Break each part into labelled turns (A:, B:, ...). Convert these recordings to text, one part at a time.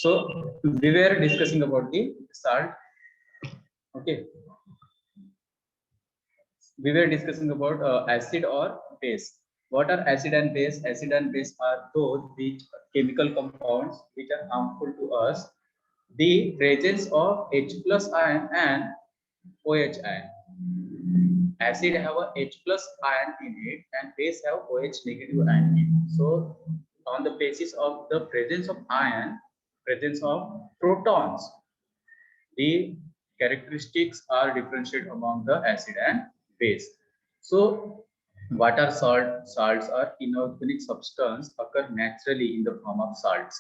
A: So we were discussing about the salt. Okay, we were discussing about acid or base. What are acid and base? Acid and base are those which chemical compounds which are harmful to us. The presence of H plus ion and OH ion. Acid have a H plus ion in it and base have OH negative ion in it. So on the basis of the presence of ion, presence of protons, the characteristics are differentiated among the acid and base. So what are salt? Salts are inorganic substance occur naturally in the form of salts.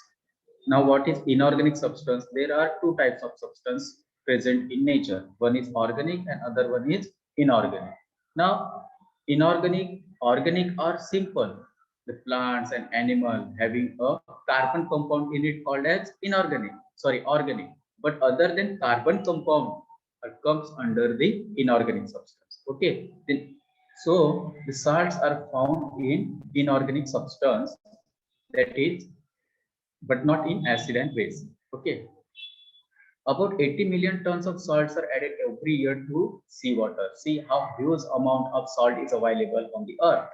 A: Now what is inorganic substance? There are two types of substance present in nature. One is organic and other one is inorganic. Now inorganic, organic are simple. The plants and animal having a carbon compound in it called as inorganic, sorry, organic. But other than carbon compound comes under the inorganic substance. Okay, then so the salts are found in inorganic substance, that is, but not in acid and base. Okay, about 80 million tons of salts are added every year to seawater. See how huge amount of salt is available on the earth.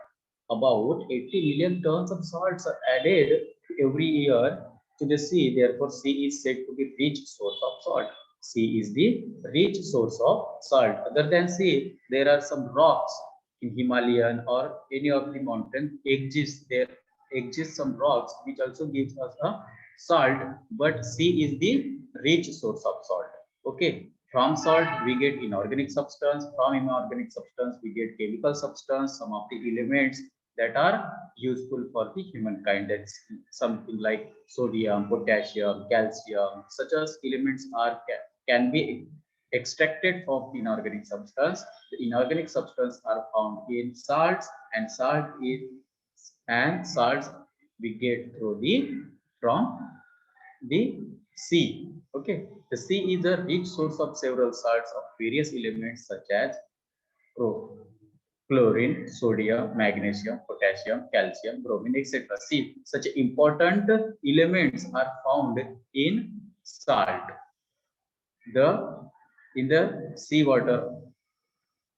A: About 80 million tons of salts are added every year to the sea. Therefore, sea is said to be rich source of salt. Sea is the rich source of salt. Other than sea, there are some rocks in Himalayan or any of the mountain exists. There exists some rocks which also gives us a salt, but sea is the rich source of salt. Okay, from salt we get inorganic substance, from inorganic substance we get chemical substance, some of the elements that are useful for the humankind. That's something like sodium, potassium, calcium. Such as elements are can be extracted from inorganic substance. The inorganic substance are found in salts, and salts we get through the from the sea. Okay, the sea is a rich source of several salts of various elements such as chlorine, sodium, magnesium, potassium, calcium, bromine, etc. See, such important elements are found in salt. In the seawater.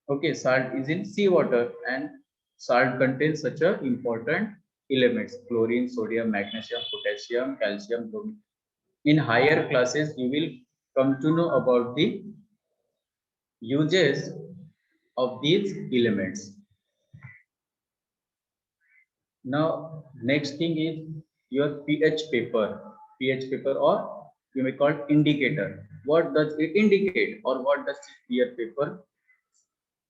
A: Okay, salt is in seawater, and salt contains such a important elements: chlorine, sodium, magnesium, potassium, calcium, bromine. In higher classes, you will come to know about the uses of these elements. Now, next thing is your pH paper. pH paper, or you may call it indicator. What does it indicate, or what does pH paper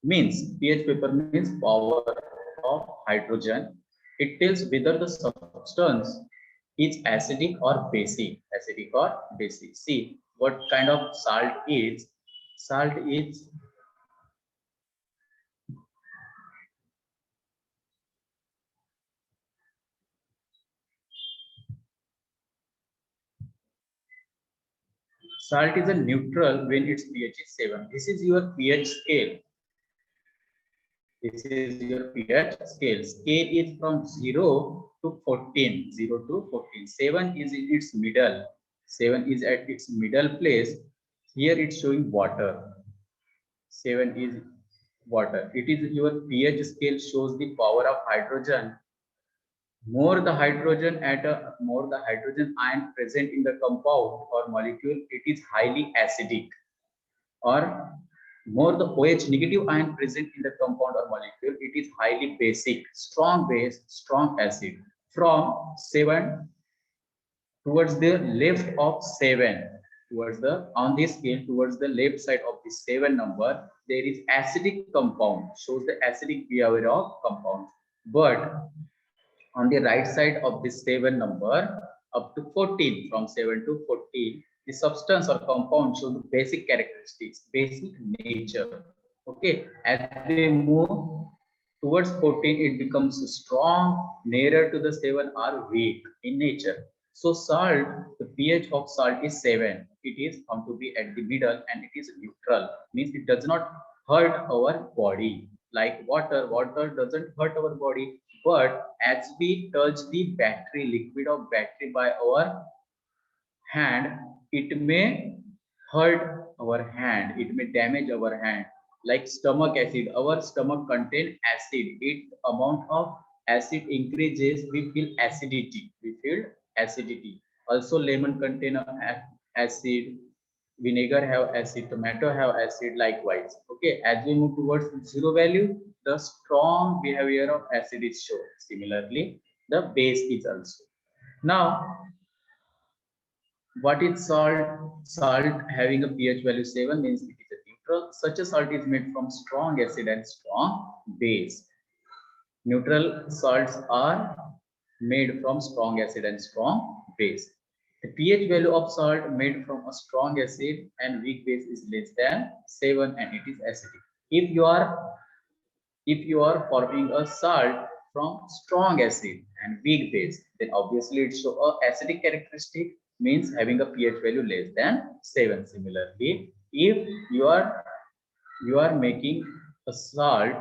A: means? pH paper means power of hydrogen. It tells whether the substance is acidic or basic. Acidic or basic. See what kind of salt is. Salt is a neutral when its pH is 7. This is your pH scale. This is your pH scale. Scale is from 0 to 14. 0 to 14. 7 is in its middle. 7 is at its middle place. Here it's showing water. 7 is water. It is your pH scale shows the power of hydrogen. More the hydrogen more the hydrogen ion present in the compound or molecule, it is highly acidic. Or more the OH negative ion present in the compound or molecule, it is highly basic, strong base, strong acid. From 7 towards the left of 7, towards the on this scale, towards the left side of the 7 number, there is acidic compound, shows the acidic behavior of compound. But on the right side of this 7 number up to 14, from 7 to 14, the substance or compound shows the basic characteristics, basic nature. Okay, as we move towards 14, it becomes strong, nearer to the 7 are weak in nature. So salt, the pH of salt is 7. It is found to be at the middle, and it is neutral, means it does not hurt our body. Like water doesn't hurt our body, but as we touch the battery, liquid of battery by our hand, it may hurt our hand, it may damage our hand. Like stomach acid, our stomach contain acid. It amount of acid increases, we feel acidity. We feel acidity. Also, lemon contain acid, vinegar have acid, tomato have acid likewise. Okay, as we move towards zero value, the strong behavior of acid is shown. Similarly, the base is also. Now, what is salt? Salt having a pH value 7 means it is a neutral. Such a salt is made from strong acid and strong base. Neutral salts are made from strong acid and strong base. The pH value of salt made from a strong acid and weak base is less than 7 and it is acidic. If you are forming a salt from strong acid and weak base, then obviously it shows a acidic characteristic, means having a pH value less than 7. Similarly, if you are making a salt,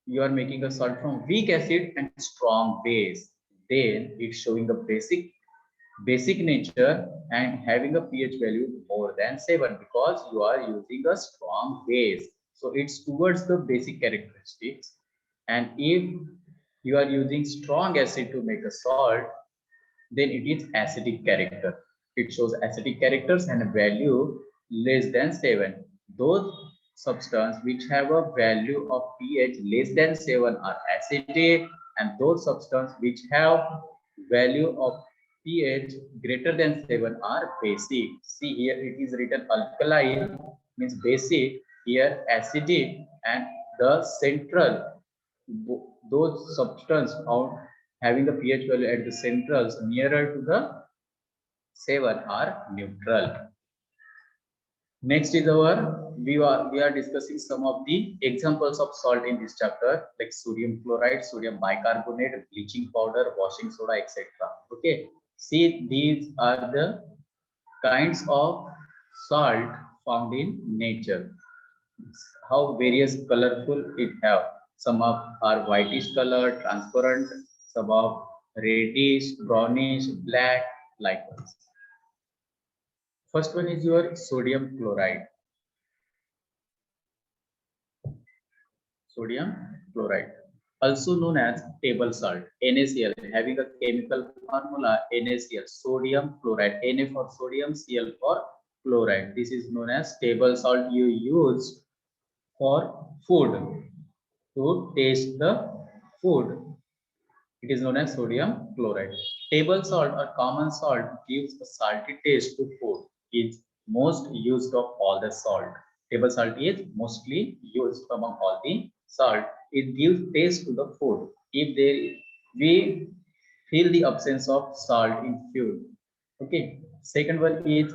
A: you are making a salt from weak acid and strong base, then it's showing a basic nature and having a pH value more than 7 because you are using a strong base. So it's towards the basic characteristics. And if you are using strong acid to make a salt, then it is acidic character. It shows acidic characters and a value less than 7. Those substances which have a value of pH less than 7 are acidic, and those substances which have value of pH greater than 7 are basic. See here it is written alkaline means basic, here acidic, and the central, those substances found having the pH value at the centrals nearer to the 7 are neutral. Next is we are discussing some of the examples of salt in this chapter, like sodium chloride, sodium bicarbonate, bleaching powder, washing soda, etc. Okay, see these are the kinds of salt found in nature. How various colorful it have. Some of are whitish color, transparent, some of reddish, brownish, black, like this. First one is your sodium chloride. Sodium chloride, also known as table salt, NaCl, having a chemical formula NaCl, sodium chloride, Na for sodium, Cl for chloride. This is known as table salt you use for food, to taste the food. It is known as sodium chloride. Table salt or common salt gives a salty taste to food. It's most used of all the salt. Table salt is mostly used among all the salt. It gives taste to the food. If we feel the absence of salt in food. Okay. Second one is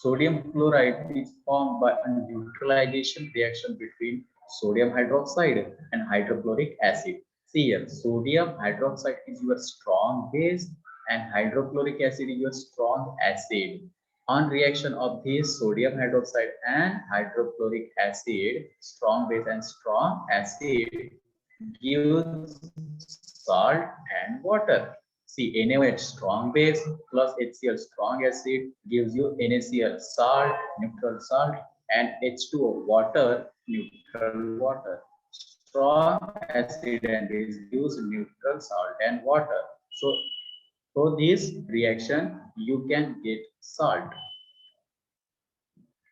A: sodium chloride is formed by a neutralization reaction between sodium hydroxide and hydrochloric acid. See here, sodium hydroxide is your strong base and hydrochloric acid is your strong acid. On reaction of this sodium hydroxide and hydrochloric acid, strong base and strong acid gives salt and water. See, NaOH strong base plus HCl strong acid gives you NaCl salt, neutral salt, and H2O water, neutral water. Strong acid and base gives neutral salt and water. So, for this reaction, you can get salt.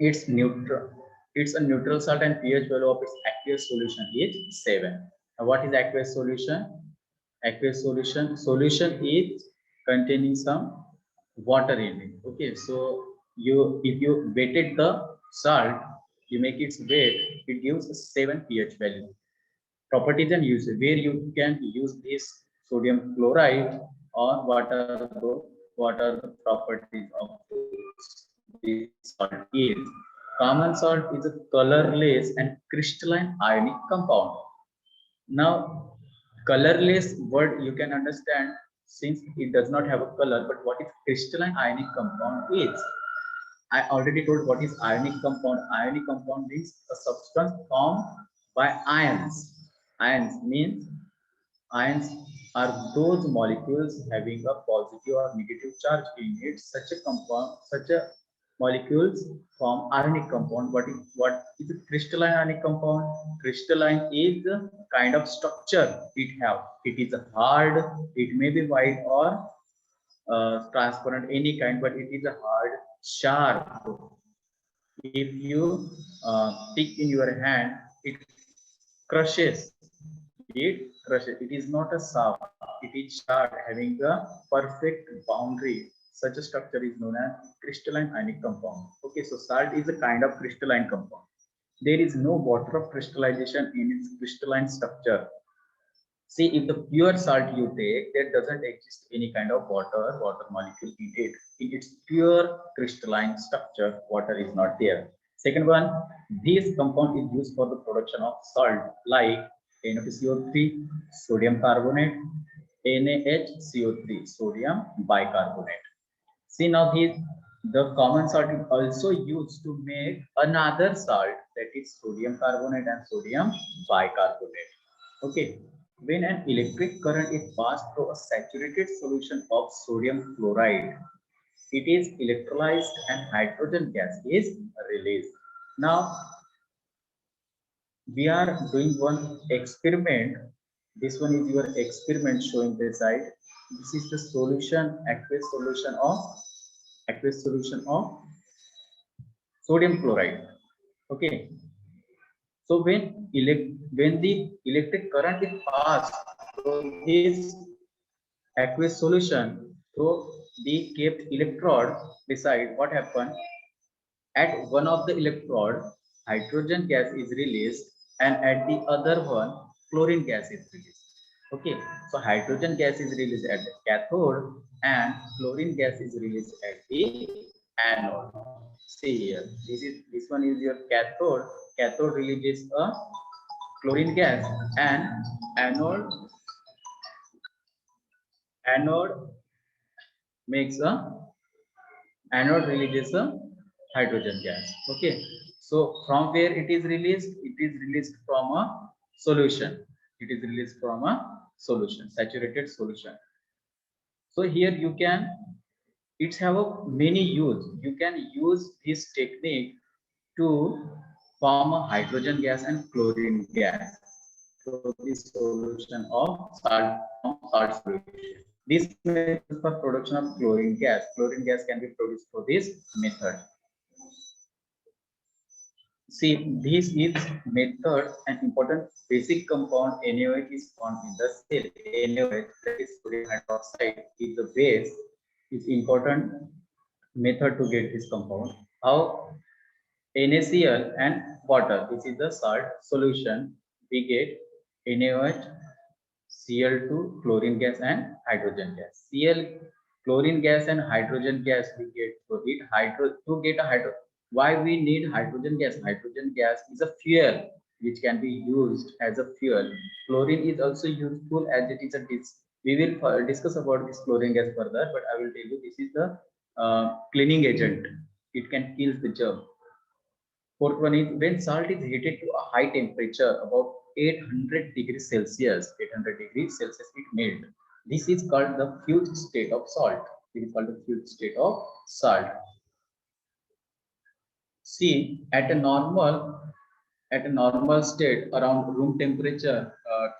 A: It's neutral. It's a neutral salt and pH value of its aqueous solution is 7. Now, what is aqueous solution? Aqueous solution is containing some water in it. Okay, so if you weighted the salt, you make it weight, it gives a 7 pH value. Properties and uses, where you can use this sodium chloride, or what are the properties of this salt is. Common salt is a colorless and crystalline ionic compound. Now, colorless word you can understand since it does not have a color, but what is crystalline ionic compound is? I already told what is ionic compound. Ionic compound is a substance formed by ions. Ions means ions are those molecules having a positive or negative charge in it. Such a compound, such a molecules form ionic compound. What is a crystalline ionic compound? Crystalline is the kind of structure it have. It is hard. It may be white or transparent, any kind, but it is a hard, sharp. If you pick in your hand, it crushes. It crushes. It is not a soft. It is sharp, having a perfect boundary. Such a structure is known as crystalline ionic compound. Okay, so salt is a kind of crystalline compound. There is no water of crystallization in its crystalline structure. See, if the pure salt you take, there doesn't exist any kind of water molecule in it. In its pure crystalline structure, water is not there. Second one, this compound is used for the production of salt like NaCO3, sodium carbonate, NaHCO3, sodium bicarbonate. See now the common salt is also used to make another salt, that is sodium carbonate and sodium bicarbonate. Okay, when an electric current is passed through a saturated solution of sodium chloride, it is electrolyzed and hydrogen gas is released. Now we are doing one experiment. This one is your experiment showing the side. This is the solution, aqueous solution of sodium chloride. Okay. So when the electric current is passed through this aqueous solution through the kept electrode beside, what happened? At one of the electrode, hydrogen gas is released, and at the other one, chlorine gas is released. Okay, so hydrogen gas is released at the cathode and chlorine gas is released at the anode. See here, this one is your cathode. Cathode releases a chlorine gas, and anode anode makes a anode releases a hydrogen gas. Okay, so from where it is released? It is released from a solution. It is released from a solution, saturated solution. So here you can, it's have a many use. You can use this technique to form a hydrogen gas and chlorine gas through the solution of salt solution. This method for production of chlorine gas. Chlorine gas can be produced through this method. See, this is method. An important basic compound NaOH is found in the cell. NaOH, that is sodium hydroxide, is the base. Is important method to get this compound. How? NaCl and water. This is the salt solution. We get NaOH, Cl2, chlorine gas and hydrogen gas. Cl, chlorine gas and hydrogen gas we get through it. To get a hydro. Why we need hydrogen gas? Hydrogen gas is a fuel which can be used as a fuel. Chlorine is also useful as it is a we will discuss about this chlorine gas further, but I will tell you this is the cleaning agent. It can kill the germ. Fourth one is when salt is heated to a high temperature, about 800 degrees Celsius, 800 degrees Celsius, it melts. This is called the fused state of salt. It is called the fused state of salt. See, at a normal state, around room temperature,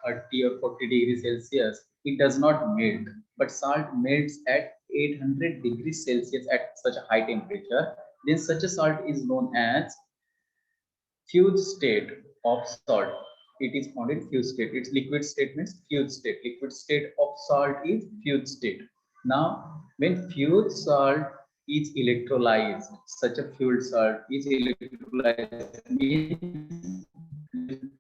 A: 30 or 40 degrees Celsius, it does not melt. But salt melts at 800 degrees Celsius at such a high temperature. Then such a salt is known as fused state of salt. It is found in fused state. Its liquid state means fused state. Liquid state of salt is fused state. Now, when fused salt is electrolyzed, such a fused salt is electrolyzed, means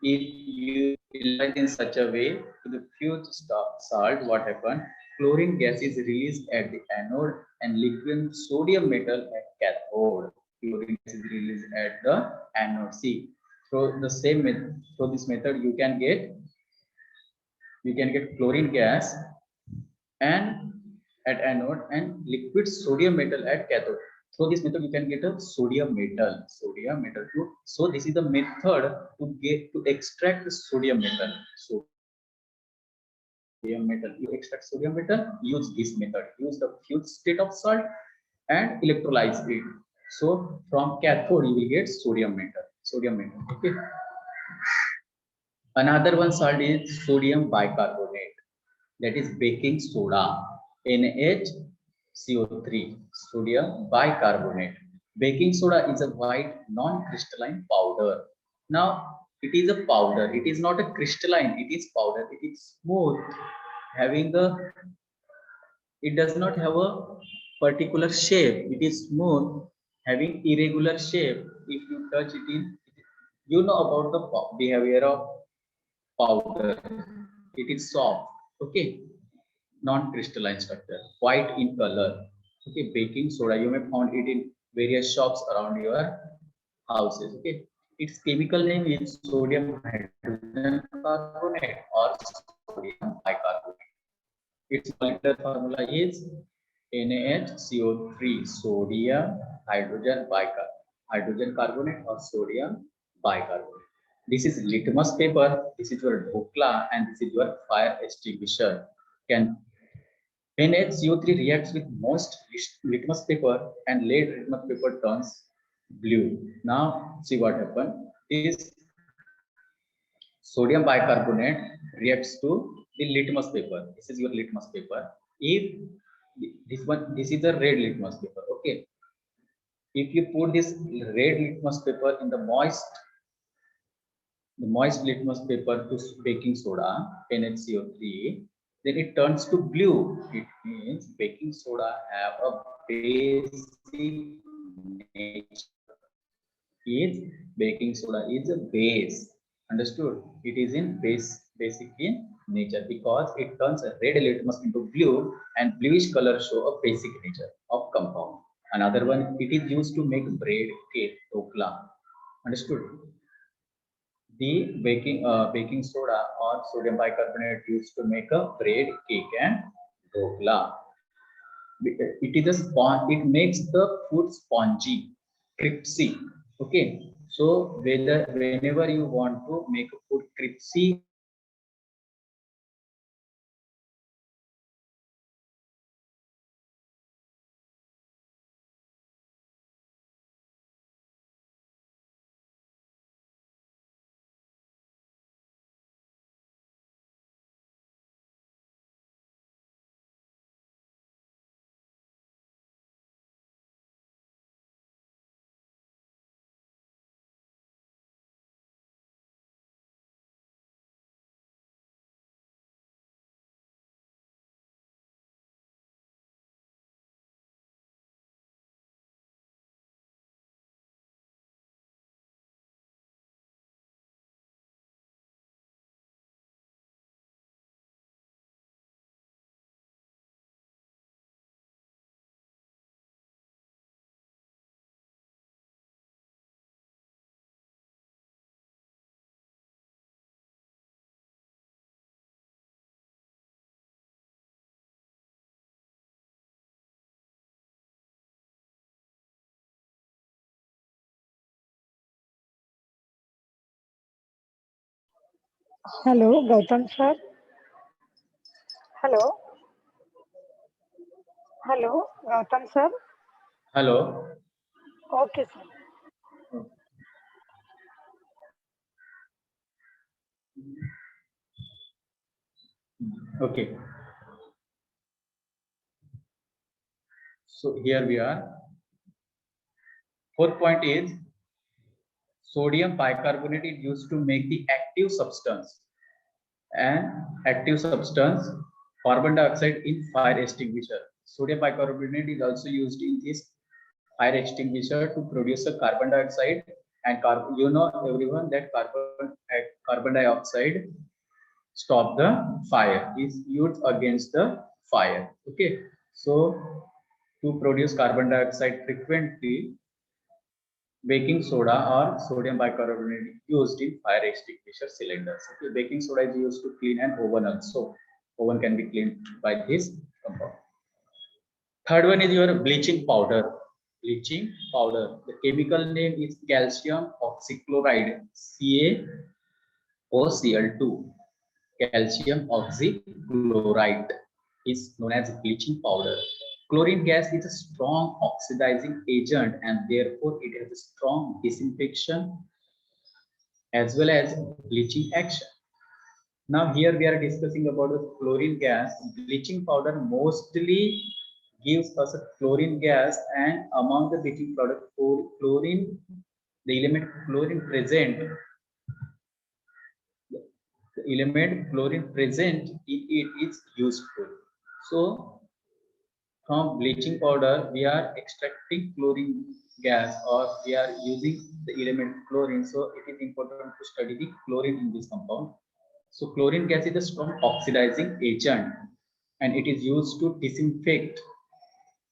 A: if you electrolyze in such a way to the fused salt, what happens? Chlorine gas is released at the anode and liquid sodium metal at cathode. Chlorine gas is released at the anode. See, through the same method, through this method, you can get chlorine gas and at anode and liquid sodium metal at cathode. Through this method, you can get a sodium metal too. So this is the method to extract the sodium metal. So sodium metal. You extract sodium metal, use this method. Use the fused state of salt and electrolyze it. So from cathode you will get sodium metal. Sodium metal. Okay. Another one salt is sodium bicarbonate. That is baking soda. NaCO3. Sodium bicarbonate. Baking soda is a white non-crystalline powder. Now it is a powder. It is not a crystalline. It is powder. It is smooth, having a, it does not have a particular shape. It is smooth, having irregular shape. If you touch it in, you know about the behavior of powder. It is soft. Okay. Non-crystalline structure, white in color. Okay. Baking soda, you may find it in various shops around your houses. Okay. Its chemical name is sodium hydrogen carbonate or sodium bicarbonate. Its molecular formula is NaHCO3, sodium hydrogen carbonate or sodium bicarbonate. This is litmus paper. This is your dhokla, and this is your fire extinguisher. Can NaCO3 reacts with most litmus paper, and late litmus paper turns blue. Now see what happened. This sodium bicarbonate reacts to the litmus paper. This is your litmus paper. If this is a red litmus paper. Okay. If you put this red litmus paper in the moist litmus paper to baking soda, NaCO3, then it turns to blue. It means baking soda have a basic nature. Is baking soda is a base. Understood? It is in basic in nature, because it turns a red litmus into blue, and bluish color show a basic nature of compound. Another one, it is used to make bread, cake, dokla. Understood? The baking soda or sodium bicarbonate used to make a bread, cake, and dokla. It is a sponge. It makes the food spongy, crispy. Okay. So whenever you want to make a food crispy,
B: Hello, Gautam sir. Hello. Hello, Gautam sir.
A: hello.
B: Okay, sir.
A: Okay. So here we are. Fourth point is sodium bicarbonate is used to make the active substance, and active substance carbon dioxide in fire extinguisher. Sodium bicarbonate is also used in this fire extinguisher to produce a carbon dioxide, and you know everyone that carbon dioxide stop the fire, is used against the fire. Okay. So to produce carbon dioxide frequently, baking soda or sodium bicarbonate used in fire extinguisher cylinders. Okay. Baking soda is used to clean an oven also. Oven can be cleaned by this compound. Third one is your bleaching powder. Bleaching powder. The chemical name is calcium oxychloride, CaOCl2. calcium oxychloride is known as bleaching powder. Chlorine gas is a strong oxidizing agent and therefore it has a strong disinfection as well as bleaching action. Now here we are discussing about the chlorine gas. Bleaching powder mostly gives us a chlorine gas, and among the bleaching product chlorine, the element chlorine present, the element chlorine present in it is useful. So from bleaching powder we are extracting chlorine gas, or we are using the element chlorine. So it is important to study the chlorine in this compound. So chlorine gas is a strong oxidizing agent and it is used to disinfect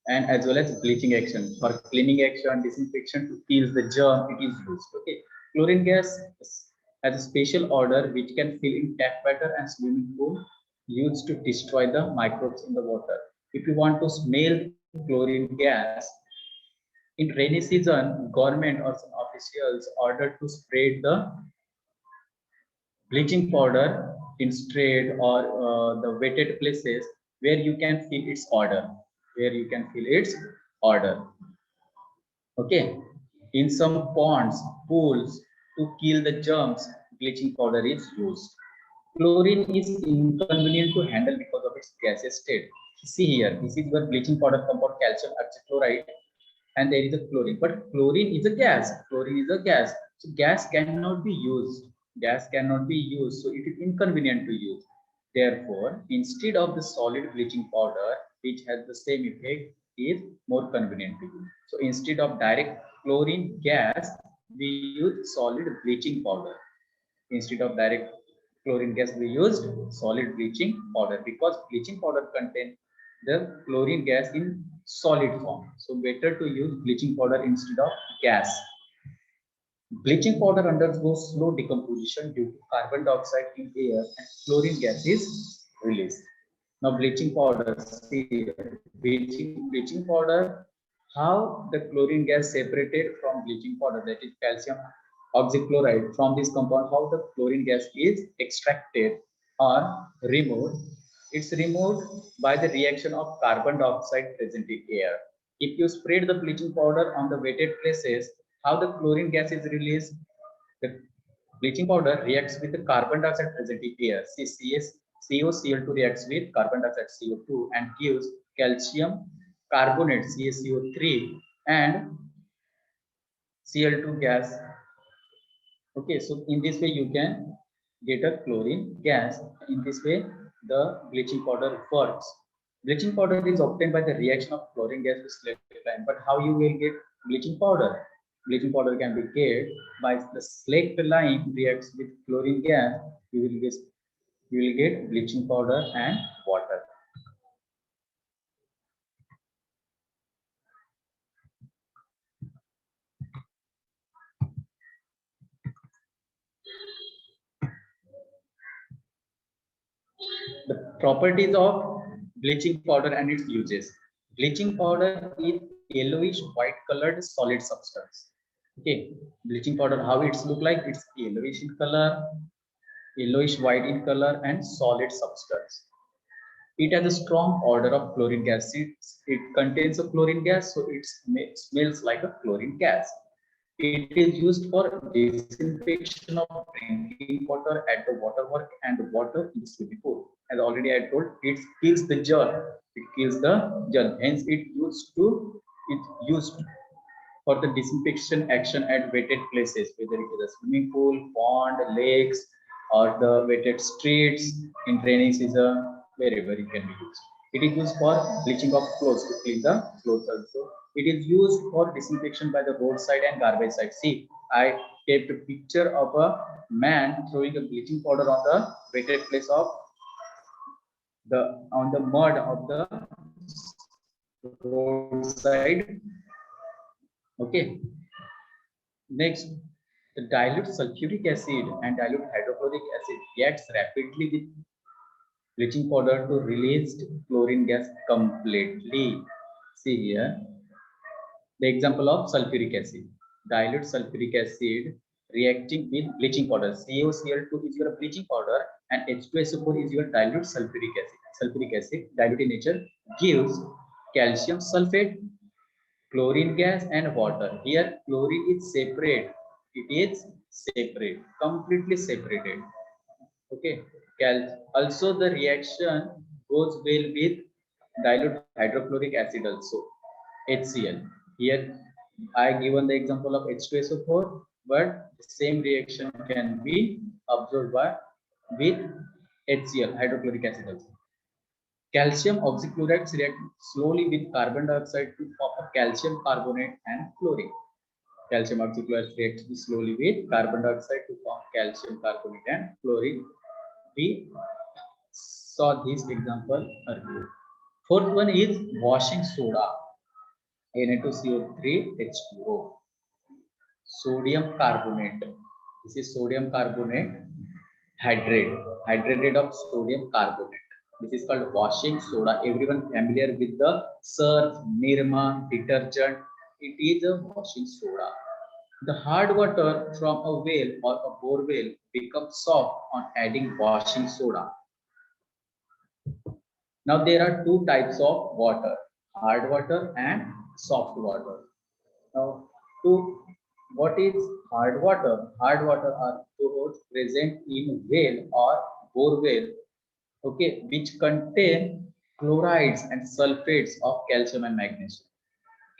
A: and as well as bleaching action. For cleaning action, disinfection to kill the germ, it is used. Okay. Chlorine gas has a special odor which can fill in tap water and swimming pool, used to destroy the microbes in the water. If you want to smell chlorine gas, in rainy season, government or some officials ordered to spread the bleaching powder in street or the wetted places where you can feel its odor, where you can feel its odor. Okay, in some ponds, pools, to kill the germs, bleaching powder is used. Chlorine is inconvenient to handle because of its gaseous state. See here, this is your bleaching powder compound calcium oxychloride, and there is a chlorine, but chlorine is a gas. Chlorine is a gas, so gas cannot be used. Gas cannot be used, so it is inconvenient to use. Therefore, instead of the solid bleaching powder which has the same effect, is more convenient to use. So instead of direct chlorine gas we use solid bleaching powder. Instead of direct chlorine gas we used solid bleaching powder, because bleaching powder contains the chlorine gas in solid form. So better to use bleaching powder instead of gas. Bleaching powder undergoes slow decomposition due to carbon dioxide in air and chlorine gas is released. Now bleaching powder, see bleaching powder, how the chlorine gas separated from bleaching powder, that is calcium oxychloride, from this compound, how the chlorine gas is extracted or removed. It's removed by the reaction of carbon dioxide present in air. If you spread the bleaching powder on the wetted places, how the chlorine gas is released? The bleaching powder reacts with the carbon dioxide present in air. CCS, COCl2 reacts with carbon dioxide CO2 and gives calcium carbonate CaCO3 and Cl2 gas. Okay, so in this way you can get a chlorine gas. In this way the bleaching powder works. Bleaching powder is obtained by the reaction of chlorine gas with slaked lime. But how you will get bleaching powder? Bleaching powder can be get by the slaked lime reacts with chlorine gas. You will get bleaching powder and water. The properties of bleaching powder and its uses. Bleaching powder is yellowish white colored solid substance. Okay, bleaching powder, how it's look like? It's yellowish in color, yellowish white in color, and solid substance. It has a strong odor of chlorine gas. It contains a chlorine gas, so it smells like a chlorine gas. It is used for disinfection of drinking water at the water work and water in swimming pool. As already I told, it kills the germ. It kills the germ. Hence, it used for the disinfection action at wetted places, whether it is a swimming pool, pond, lakes, or the wetted streets in rainy season, wherever it can be used. It is used for bleaching of clothes to clean the clothes also. It is used for disinfection by the roadside and garbage side. See, I kept a picture of a man throwing a bleaching powder on the wetted place of the mud of the roadside. Okay. Next, the dilute sulfuric acid and dilute hydrochloric acid reacts rapidly with bleaching powder to release chlorine gas completely. See here, the example of sulfuric acid. Dilute sulfuric acid reacting with bleaching powder. CaCl2 is your bleaching powder and H2SO4 is your dilute sulfuric acid. Sulfuric acid, dilute in nature, gives calcium sulfate, chlorine gas, and water. Here, chlorine is separate. It is separate, completely separated. Okay. Also, the reaction goes well with dilute hydrochloric acid also, HCl. Here, I given the example of H2SO4, but the same reaction can be observed by with HCl, hydrochloric acid also. Calcium oxychlorides react slowly with carbon dioxide to form a calcium carbonate and chlorine. Calcium oxychloride reacts slowly with carbon dioxide to form calcium carbonate and chlorine. We saw this example earlier. Fourth one is washing soda, Na2CO3H2O. Sodium carbonate. This is sodium carbonate hydrate, hydrated of sodium carbonate. This is called washing soda. Everyone familiar with the surf, Nirma, detergent. It is a washing soda. The hard water from a well or a bore well becomes soft on adding washing soda. Now there are two types of water, hard water and soft water. Now, what is hard water? Hard water are those present in well or bore well, okay, which contain chlorides and sulfates of calcium and magnesium.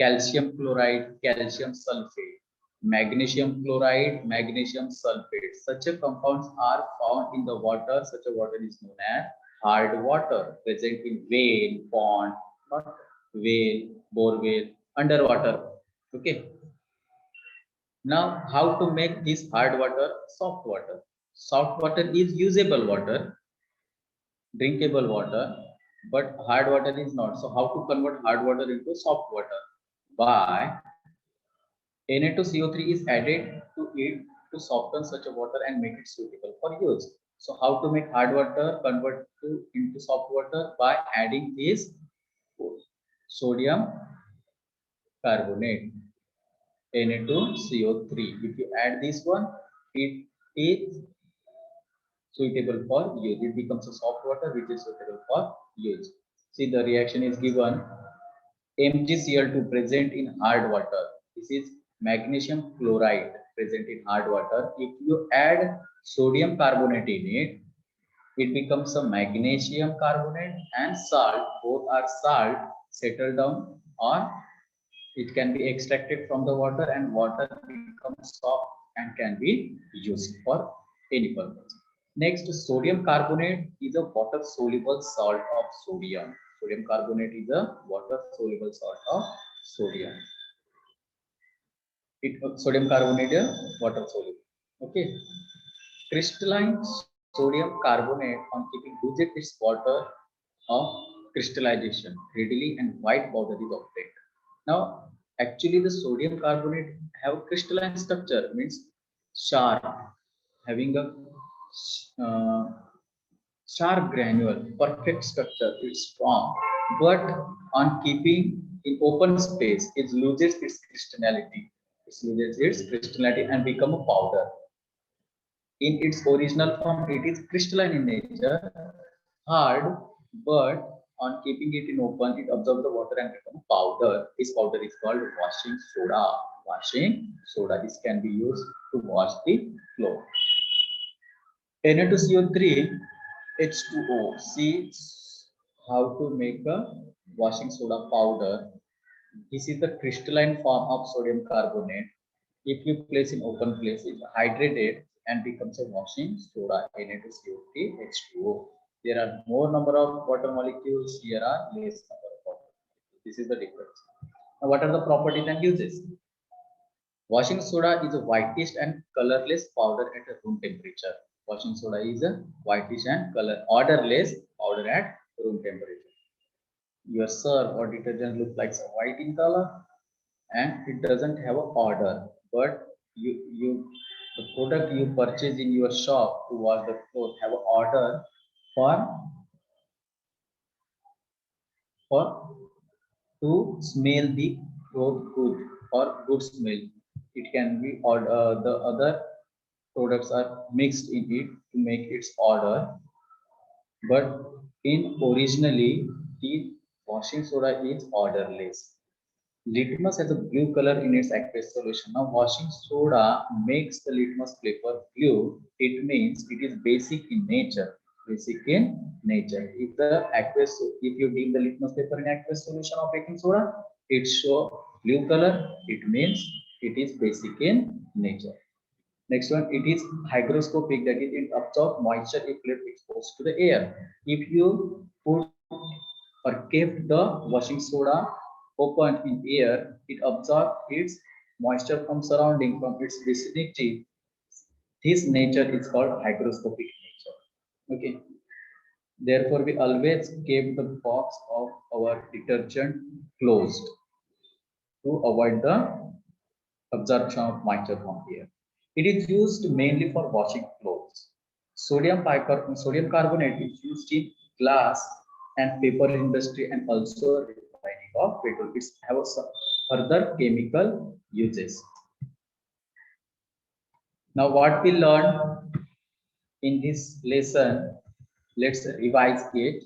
A: Calcium chloride, calcium sulfate, magnesium chloride, magnesium sulfate. Such a compounds are found in the water. Such a water is known as hard water, present in well, pond, not well, borewell, underwater. Okay. Now, how to make this hard water soft water? Soft water is usable water, drinkable water, but hard water is not. So, how to convert hard water into soft water? By Na2CO3 is added to it to soften such a water and make it suitable for use. So, how to make hard water convert into soft water? By adding this sodium carbonate, Na2CO3. If you add this one, it is suitable for use. It becomes a soft water which is suitable for use. See, the reaction is given MgCl2 present in hard water. This is magnesium chloride present in hard water. If you add sodium carbonate in it, it becomes a magnesium carbonate and salt. Both are salt, settle down, or it can be extracted from the water and water becomes soft and can be used for any purpose. Next, sodium carbonate is a water soluble salt of sodium. Sodium carbonate is a water soluble salt of sodium. Sodium carbonate is water soluble. Okay. Crystalline sodium carbonate on keeping loses its water of crystallization readily and white powder is obtained. Now, actually the sodium carbonate have crystalline structure, means sharp, having a uh, sharp granule, perfect structure, it's strong, but on keeping in open space, it loses its crystallinity. It loses its crystallinity and become a powder. In its original form, it is crystalline in nature, hard, but on keeping it in open, it absorbs the water and becomes powder. This powder is called washing soda. Washing soda. This can be used to wash the floor. Na2CO3 H2O. See how to make a washing soda powder. This is the crystalline form of sodium carbonate. If you place in open place, it hydrated and becomes a washing soda, Na2CO3 H2O. There are more number of water molecules, here are less number of water molecules. This is the difference. Now, what are the properties and uses? Washing soda is a whitish and colorless powder at a room temperature. Washing soda is a whitish and odorless powder at room temperature. Your surf or detergent looks like white in color and it doesn't have a odor, but the product you purchase in your shop to wash the clothes have an odor for to smell the cloth good or good smell. It can be or the other products are mixed in it to make its order. But in originally, the washing soda is odorless. Litmus has a blue color in its aqueous solution. Now, washing soda makes the litmus paper blue. It means it is basic in nature. Basic in nature. If you dip the litmus paper in aqueous solution of baking soda, it show blue color. It means it is basic in nature. Next one, it is hygroscopic, that is, it absorbs moisture if left exposed to the air. If you put or kept the washing soda open in air, it absorbs its moisture from surrounding, from its vicinity. This nature is called hygroscopic nature. Okay. Therefore, we always keep the box of our detergent closed to avoid the absorption of moisture from air. It is used mainly for washing clothes. Sodium carbonate is used in glass and paper industry and also refining of petrol. It has further chemical uses. Now, what we learned in this lesson, let's revise it.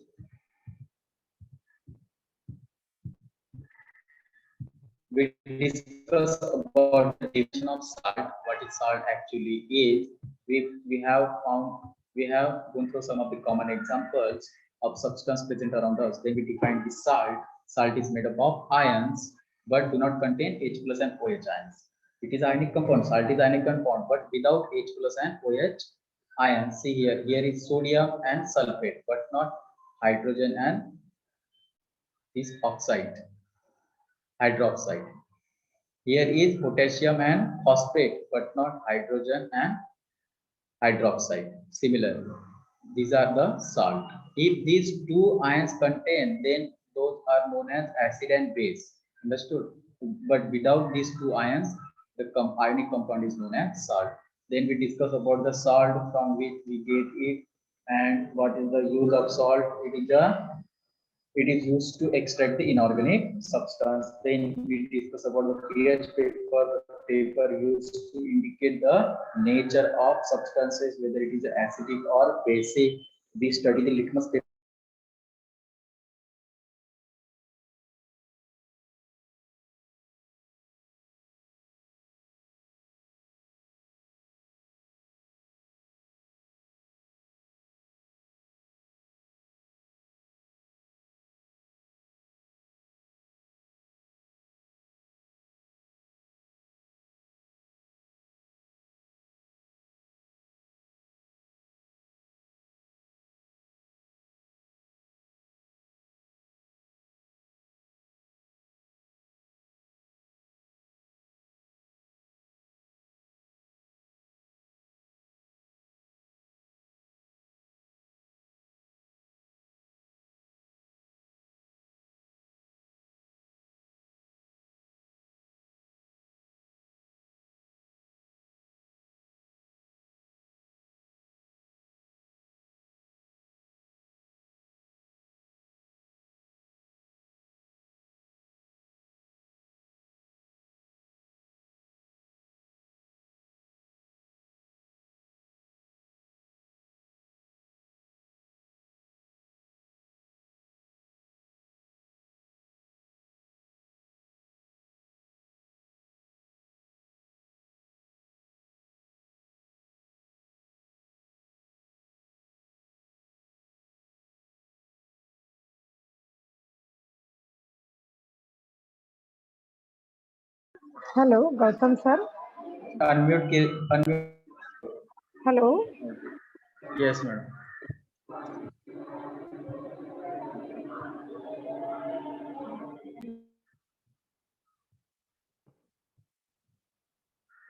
A: We discuss about the definition of salt, what is salt actually is. We have found, we have gone through some of the common examples of substance present around us. Then we define the salt. Salt is made up of ions but do not contain H plus and OH ions. It is ionic compound. Salt is ionic compound but without H plus and OH ions. See here, here is sodium and sulfate but not hydrogen and this oxide, hydroxide. Here is potassium and phosphate, but not hydrogen and hydroxide. Similarly, these are the salt. If these two ions contain, then those are known as acid and base. Understood? But without these two ions, the ionic compound is known as salt. Then we discuss about the salt from which we get it and what is the use of salt. It is used to extract the inorganic substance. Then we discuss about the pH paper used to indicate the nature of substances, whether it is acidic or basic. We study the litmus paper.
B: Hello, Gautam sir.
A: Unmute.
B: Hello.
A: Yes, madam.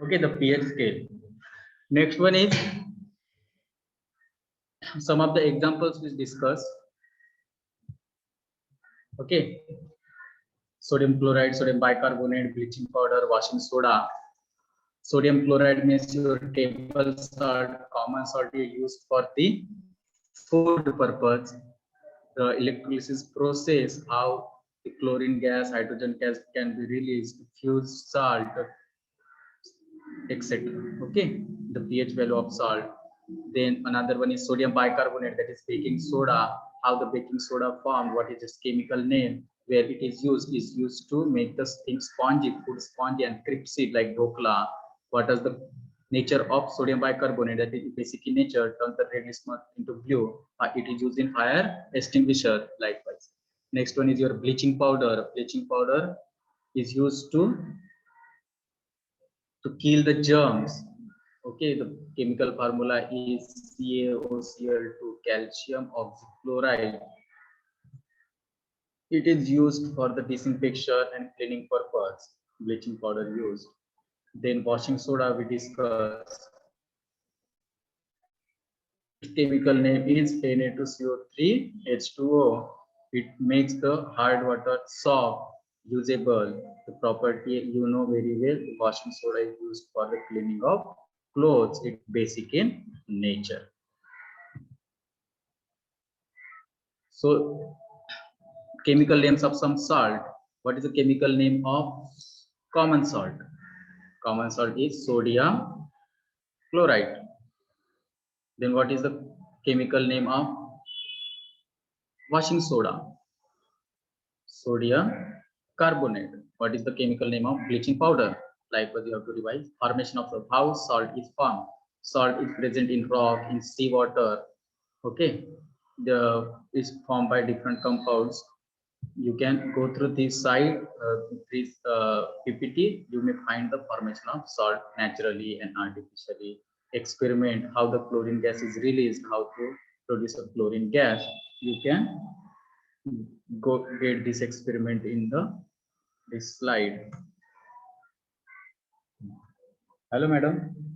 A: Okay, the pH scale. Next one is some of the examples we discuss. Okay, sodium chloride, sodium bicarbonate, bleaching powder, washing soda. Sodium chloride means your table salt, common salt you use for the food purpose. The electrolysis process, how the chlorine gas, hydrogen gas can be released, fuse salt. etc. Okay, the pH value of salt. Then another one is sodium bicarbonate, that is baking soda. How the baking soda formed, what is its chemical name, where it is used to make the thing spongy, food spongy and crispy like dhokla. What is the nature of sodium bicarbonate, that is basic in nature, turns the red smudge into blue. It is used in fire extinguisher likewise. Next one is your bleaching powder. Bleaching powder is used to kill the germs. Okay, the chemical formula is CaOCl2 calcium oxychloride. It is used for the disinfection and cleaning purpose. Bleaching powder used. Then washing soda we discuss. Its chemical name is Na2CO3H2O. It makes the hard water soft, usable. The property you know very well. Washing soda is used for the cleaning of clothes. It's basic in nature. So, chemical names of some salt. What is the chemical name of common salt? Common salt is sodium chloride. Then what is the chemical name of washing soda? Sodium carbonate. What is the chemical name of bleaching powder? Likewise, you have to revise. Formation of how salt is formed. Salt is present in rock, in seawater. Okay, the is formed by different compounds. You can go through this side, this PPT. You may find the formation of salt naturally and artificially. Experiment how the chlorine gas is released, how to produce a chlorine gas. You can go get this experiment in this slide. Hello, madam.